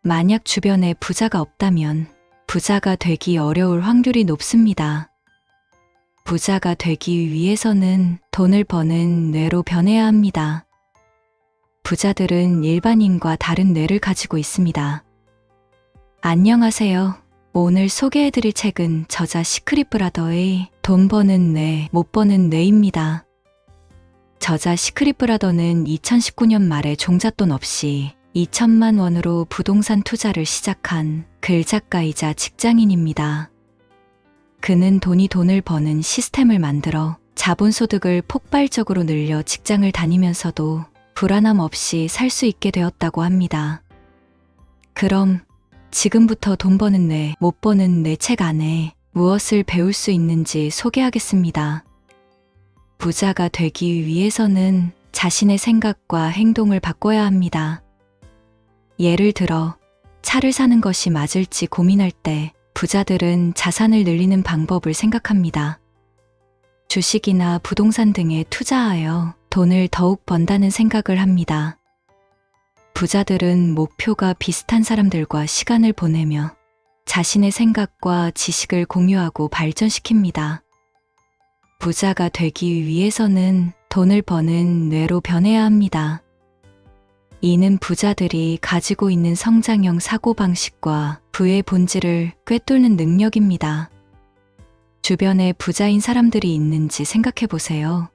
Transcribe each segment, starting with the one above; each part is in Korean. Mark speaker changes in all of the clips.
Speaker 1: 만약 주변에 부자가 없다면 부자가 되기 어려울 확률이 높습니다. 부자가 되기 위해서는 돈을 버는 뇌로 변해야 합니다. 부자들은 일반인과 다른 뇌를 가지고 있습니다. 안녕하세요. 오늘 소개해드릴 책은 저자 시크릿 브라더의 돈 버는 뇌, 못 버는 뇌입니다. 저자 시크릿 브라더는 2019년 말에 종잣돈 없이 2천만 원으로 부동산 투자를 시작한 글작가이자 직장인입니다. 그는 돈을 버는 시스템을 만들어 자본소득을 폭발적으로 늘려 직장을 다니면서도 불안함 없이 살 수 있게 되었다고 합니다. 그럼 지금부터 돈 버는 뇌, 못 버는 뇌 책 안에 무엇을 배울 수 있는지 소개하겠습니다. 부자가 되기 위해서는 자신의 생각과 행동을 바꿔야 합니다. 예를 들어 차를 사는 것이 맞을지 고민할 때 부자들은 자산을 늘리는 방법을 생각합니다. 주식이나 부동산 등에 투자하여 돈을 더욱 번다는 생각을 합니다. 부자들은 목표가 비슷한 사람들과 시간을 보내며 자신의 생각과 지식을 공유하고 발전시킵니다. 부자가 되기 위해서는 돈을 버는 뇌로 변해야 합니다. 이는 부자들이 가지고 있는 성장형 사고방식과 부의 본질을 꿰뚫는 능력입니다. 주변에 부자인 사람들이 있는지 생각해 보세요.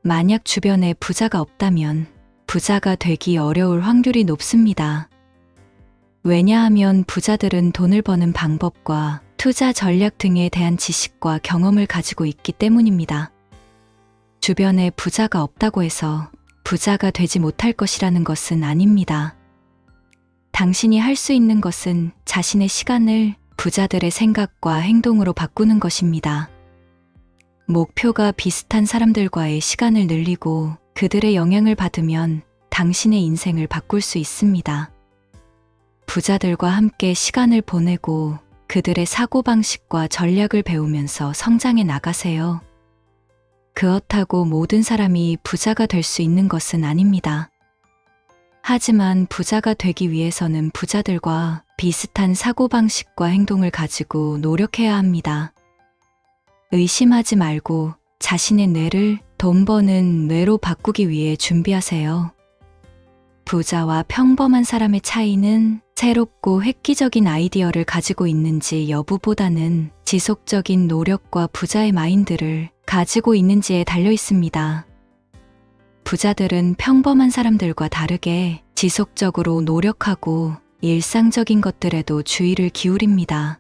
Speaker 1: 만약 주변에 부자가 없다면 부자가 되기 어려울 확률이 높습니다. 왜냐하면 부자들은 돈을 버는 방법과 투자 전략 등에 대한 지식과 경험을 가지고 있기 때문입니다. 주변에 부자가 없다고 해서 부자가 되지 못할 것이라는 것은 아닙니다. 당신이 할 수 있는 것은 자신의 시간을 부자들의 생각과 행동으로 바꾸는 것입니다. 목표가 비슷한 사람들과의 시간을 늘리고 그들의 영향을 받으면 당신의 인생을 바꿀 수 있습니다. 부자들과 함께 시간을 보내고 그들의 사고방식과 전략을 배우면서 성장해 나가세요. 그렇다고 모든 사람이 부자가 될 수 있는 것은 아닙니다. 하지만 부자가 되기 위해서는 부자들과 비슷한 사고방식과 행동을 가지고 노력해야 합니다. 의심하지 말고 자신의 뇌를 돈 버는 뇌로 바꾸기 위해 준비하세요. 부자와 평범한 사람의 차이는 새롭고 획기적인 아이디어를 가지고 있는지 여부보다는 지속적인 노력과 부자의 마인드를 가지고 있는지에 달려 있습니다. 부자들은 평범한 사람들과 다르게 지속적으로 노력하고 일상적인 것들에도 주의를 기울입니다.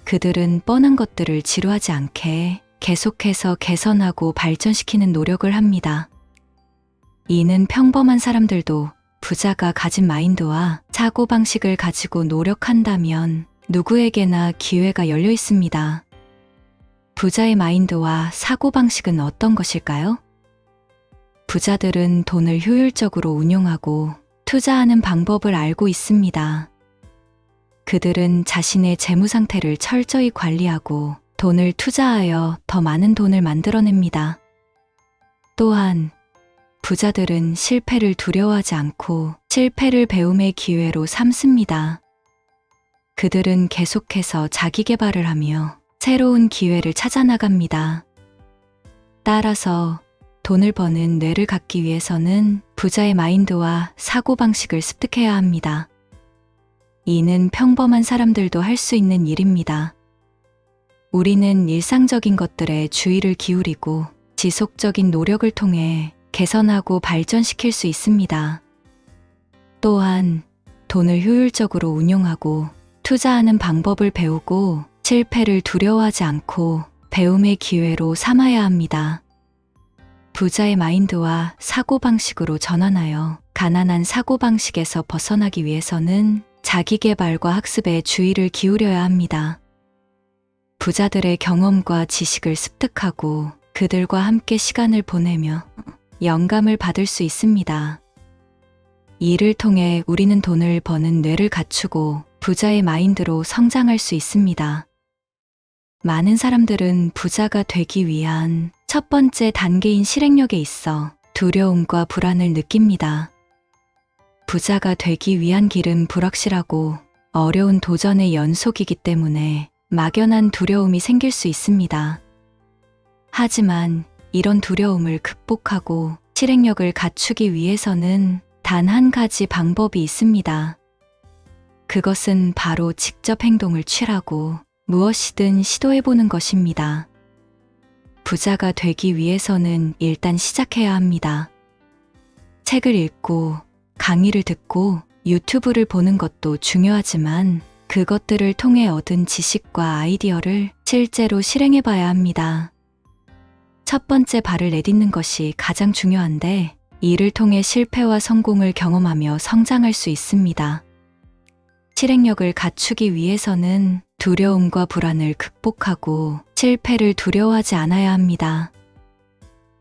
Speaker 1: 그들은 뻔한 것들을 지루하지 않게 계속해서 개선하고 발전시키는 노력을 합니다. 이는 평범한 사람들도 부자가 가진 마인드와 사고방식을 가지고 노력한다면 누구에게나 기회가 열려 있습니다. 부자의 마인드와 사고방식은 어떤 것일까요? 부자들은 돈을 효율적으로 운용하고 투자하는 방법을 알고 있습니다. 그들은 자신의 재무 상태를 철저히 관리하고 돈을 투자하여 더 많은 돈을 만들어냅니다. 또한 부자들은 실패를 두려워하지 않고 실패를 배움의 기회로 삼습니다. 그들은 계속해서 자기 개발을 하며 새로운 기회를 찾아 나갑니다. 따라서 돈을 버는 뇌를 갖기 위해서는 부자의 마인드와 사고방식을 습득해야 합니다. 이는 평범한 사람들도 할 수 있는 일입니다. 우리는 일상적인 것들에 주의를 기울이고 지속적인 노력을 통해 개선하고 발전시킬 수 있습니다. 또한 돈을 효율적으로 운용하고 투자하는 방법을 배우고 실패를 두려워하지 않고 배움의 기회로 삼아야 합니다. 부자의 마인드와 사고방식으로 전환하여 가난한 사고방식에서 벗어나기 위해서는 자기개발과 학습에 주의를 기울여야 합니다. 부자들의 경험과 지식을 습득하고 그들과 함께 시간을 보내며 영감을 받을 수 있습니다. 이를 통해 우리는 돈을 버는 뇌를 갖추고 부자의 마인드로 성장할 수 있습니다. 많은 사람들은 부자가 되기 위한 첫 번째 단계인 실행력에 있어 두려움과 불안을 느낍니다. 부자가 되기 위한 길은 불확실하고 어려운 도전의 연속이기 때문에 막연한 두려움이 생길 수 있습니다. 하지만 이런 두려움을 극복하고 실행력을 갖추기 위해서는 단 한 가지 방법이 있습니다. 그것은 바로 직접 행동을 취하고 무엇이든 시도해보는 것입니다. 부자가 되기 위해서는 일단 시작해야 합니다. 책을 읽고 강의를 듣고 유튜브를 보는 것도 중요하지만 그것들을 통해 얻은 지식과 아이디어를 실제로 실행해봐야 합니다. 첫 번째 발을 내딛는 것이 가장 중요한데 이를 통해 실패와 성공을 경험하며 성장할 수 있습니다. 실행력을 갖추기 위해서는 두려움과 불안을 극복하고 실패를 두려워하지 않아야 합니다.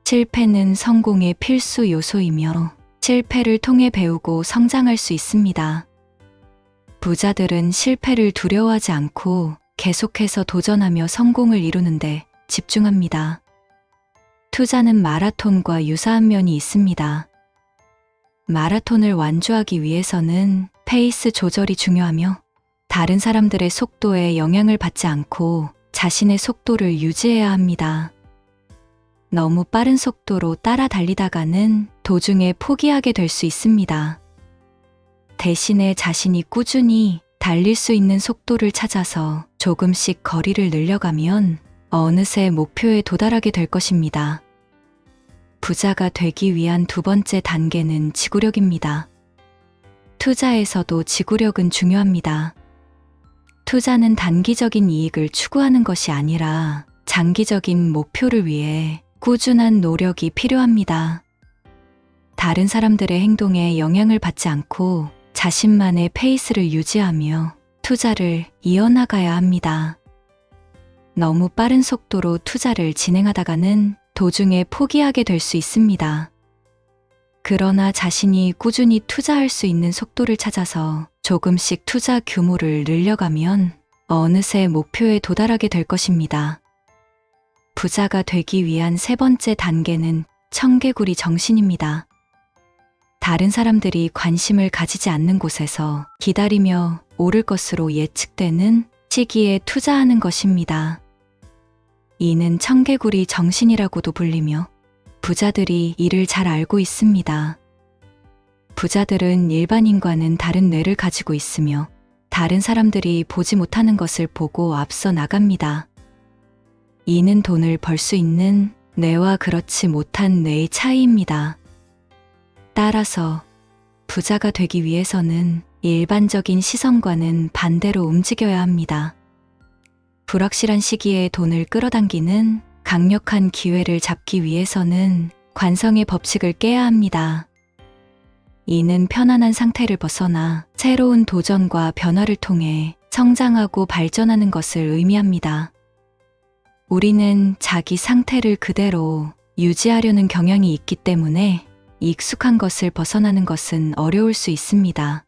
Speaker 1: 실패는 성공의 필수 요소이며 실패를 통해 배우고 성장할 수 있습니다. 부자들은 실패를 두려워하지 않고 계속해서 도전하며 성공을 이루는데 집중합니다. 투자는 마라톤과 유사한 면이 있습니다. 마라톤을 완주하기 위해서는 페이스 조절이 중요하며 다른 사람들의 속도에 영향을 받지 않고 자신의 속도를 유지해야 합니다. 너무 빠른 속도로 따라 달리다가는 도중에 포기하게 될 수 있습니다. 대신에 자신이 꾸준히 달릴 수 있는 속도를 찾아서 조금씩 거리를 늘려가면 어느새 목표에 도달하게 될 것입니다. 부자가 되기 위한 두 번째 단계는 지구력입니다. 투자에서도 지구력은 중요합니다. 투자는 단기적인 이익을 추구하는 것이 아니라 장기적인 목표를 위해 꾸준한 노력이 필요합니다. 다른 사람들의 행동에 영향을 받지 않고 자신만의 페이스를 유지하며 투자를 이어나가야 합니다. 너무 빠른 속도로 투자를 진행하다가는 도중에 포기하게 될 수 있습니다. 그러나 자신이 꾸준히 투자할 수 있는 속도를 찾아서 조금씩 투자 규모를 늘려가면 어느새 목표에 도달하게 될 것입니다. 부자가 되기 위한 세 번째 단계는 청개구리 정신입니다. 다른 사람들이 관심을 가지지 않는 곳에서 기다리며 오를 것으로 예측되는 시기에 투자하는 것입니다. 이는 청개구리 정신이라고도 불리며 부자들이 이를 잘 알고 있습니다. 부자들은 일반인과는 다른 뇌를 가지고 있으며 다른 사람들이 보지 못하는 것을 보고 앞서 나갑니다. 이는 돈을 벌 수 있는 뇌와 그렇지 못한 뇌의 차이입니다. 따라서 부자가 되기 위해서는 일반적인 시선과는 반대로 움직여야 합니다. 불확실한 시기에 돈을 끌어당기는 강력한 기회를 잡기 위해서는 관성의 법칙을 깨야 합니다. 이는 편안한 상태를 벗어나 새로운 도전과 변화를 통해 성장하고 발전하는 것을 의미합니다. 우리는 자기 상태를 그대로 유지하려는 경향이 있기 때문에 익숙한 것을 벗어나는 것은 어려울 수 있습니다.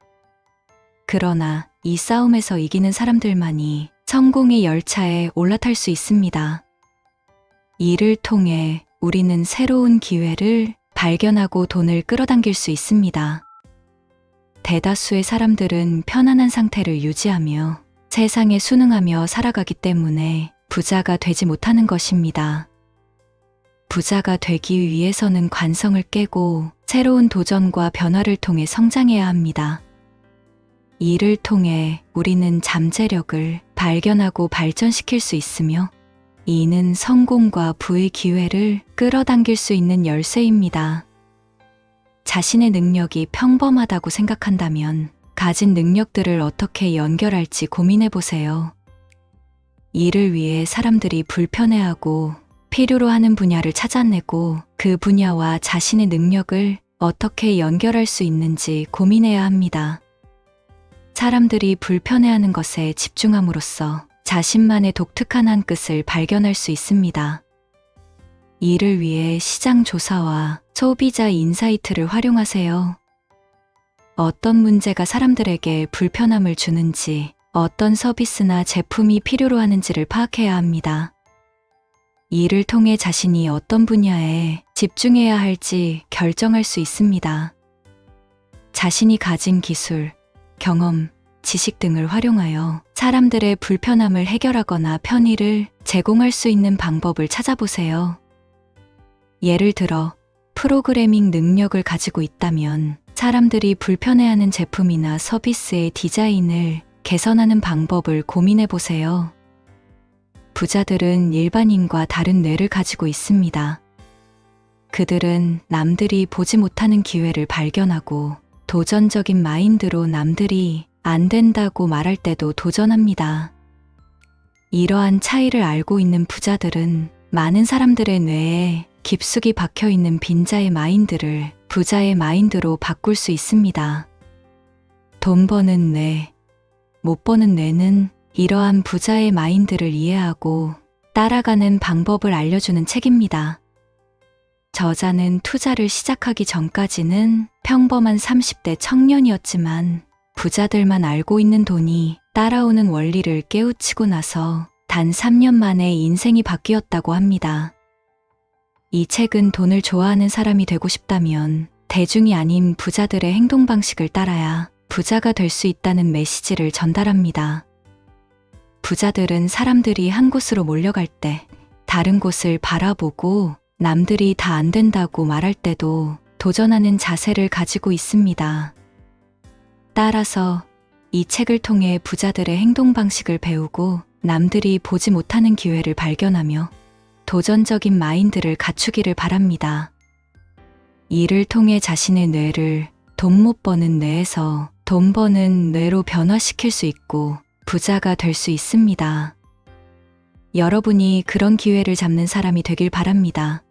Speaker 1: 그러나 이 싸움에서 이기는 사람들만이 성공의 열차에 올라탈 수 있습니다. 이를 통해 우리는 새로운 기회를 발견하고 돈을 끌어당길 수 있습니다. 대다수의 사람들은 편안한 상태를 유지하며 세상에 순응하며 살아가기 때문에 부자가 되지 못하는 것입니다. 부자가 되기 위해서는 관성을 깨고 새로운 도전과 변화를 통해 성장해야 합니다. 이를 통해 우리는 잠재력을 발견하고 발전시킬 수 있으며 이는 성공과 부의 기회를 끌어당길 수 있는 열쇠입니다. 자신의 능력이 평범하다고 생각한다면 가진 능력들을 어떻게 연결할지 고민해 보세요. 이를 위해 사람들이 불편해하고 필요로 하는 분야를 찾아내고 그 분야와 자신의 능력을 어떻게 연결할 수 있는지 고민해야 합니다. 사람들이 불편해하는 것에 집중함으로써 자신만의 독특한 한 끝을 발견할 수 있습니다. 이를 위해 시장 조사와 소비자 인사이트를 활용하세요. 어떤 문제가 사람들에게 불편함을 주는지, 어떤 서비스나 제품이 필요로 하는지를 파악해야 합니다. 이를 통해 자신이 어떤 분야에 집중해야 할지 결정할 수 있습니다. 자신이 가진 기술, 경험, 지식 등을 활용하여 사람들의 불편함을 해결하거나 편의를 제공할 수 있는 방법을 찾아보세요. 예를 들어, 프로그래밍 능력을 가지고 있다면 사람들이 불편해하는 제품이나 서비스의 디자인을 개선하는 방법을 고민해 보세요. 부자들은 일반인과 다른 뇌를 가지고 있습니다. 그들은 남들이 보지 못하는 기회를 발견하고 도전적인 마인드로 남들이 안 된다고 말할 때도 도전합니다. 이러한 차이를 알고 있는 부자들은 많은 사람들의 뇌에 깊숙이 박혀 있는 빈자의 마인드를 부자의 마인드로 바꿀 수 있습니다. 돈 버는 뇌, 못 버는 뇌는 이러한 부자의 마인드를 이해하고 따라가는 방법을 알려주는 책입니다. 저자는 투자를 시작하기 전까지는 평범한 30대 청년이었지만 부자들만 알고 있는 돈이 따라오는 원리를 깨우치고 나서 단 3년 만에 인생이 바뀌었다고 합니다. 이 책은 돈을 좋아하는 사람이 되고 싶다면 대중이 아닌 부자들의 행동 방식을 따라야 부자가 될 수 있다는 메시지를 전달합니다. 부자들은 사람들이 한 곳으로 몰려갈 때 다른 곳을 바라보고 남들이 다 안 된다고 말할 때도 도전하는 자세를 가지고 있습니다. 따라서 이 책을 통해 부자들의 행동 방식을 배우고 남들이 보지 못하는 기회를 발견하며 도전적인 마인드를 갖추기를 바랍니다. 이를 통해 자신의 뇌를 돈 못 버는 뇌에서 돈 버는 뇌로 변화시킬 수 있고 부자가 될 수 있습니다. 여러분이 그런 기회를 잡는 사람이 되길 바랍니다.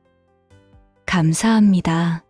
Speaker 1: 감사합니다.